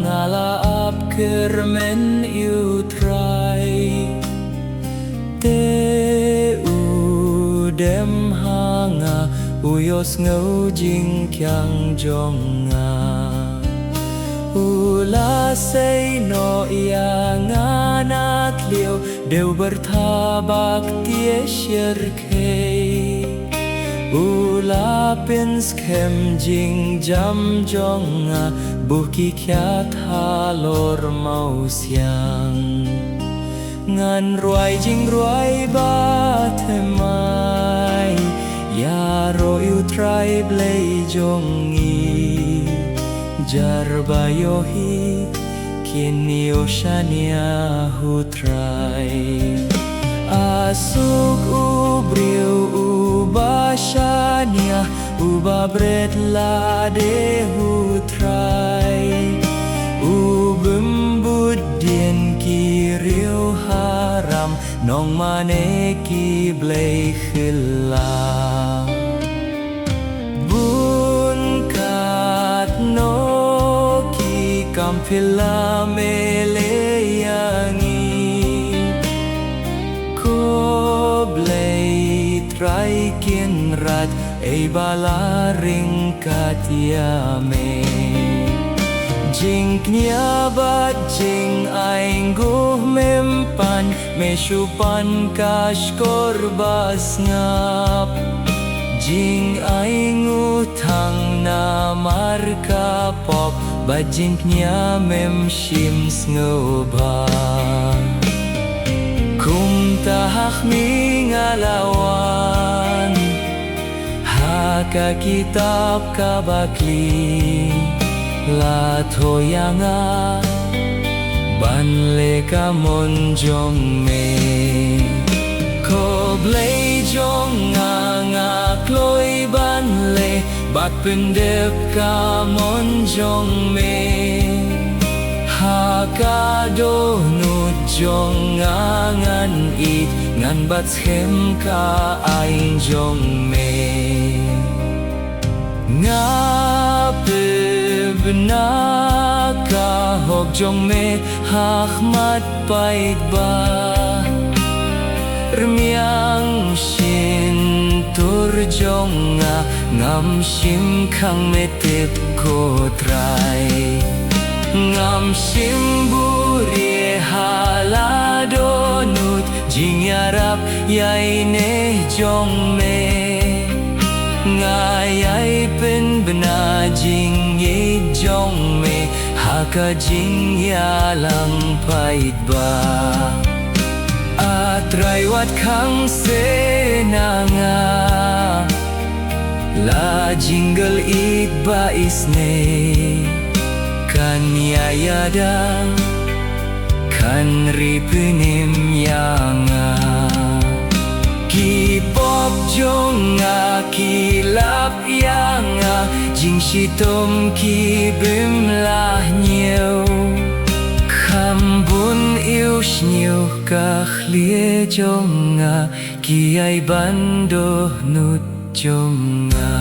Ngalaap kermen utrai te udem hanga uyos ngau jing kyang jonga ula say no ia nganak liu deu bertabak tie syirkei ula pins kem jing jam jonga buki kiat halor mau siang ngan ruai jing ruai batemai ya ro utrai blei jongi jarbayohi kini oshania hutrai asuk ubriu ubashania uba bret lade hutrai ubembudien kiriu haram nong mane ki blei khila bun kat no ki kampila meleyangi ko blei trai kin rat ei bala ring katiame jing knya bat jing aing guh mempan meshupan kash korbas ngap jing aing utang na marka pop bat jing knya mem shims ngoba kum tahak mingalawan haka kitab kabakli la thoyanga banle ka mon jong me ko blei jong nga kloi banle bat pendep ka mon jong me ha ka do nut jong ngan it ngan bat hem ka ain jong me nga bna ka hok jong me hakmat pait ba rmiang shin tur jong nga ngam shim khang me tep ko trai ngam shim buri halado nut jing yarap yai ne jong me ngayai pen bna jing ye jong me haka jing ya lang pait ba atrai wat khang se nanga la jingle it ba isne kan yada kan ripenim yanga ki pop jonga ki lap yanga jing shitom ki bim lah nhiều kham bun yêu nhiều ka khlie jonga ki ai bando nut jonga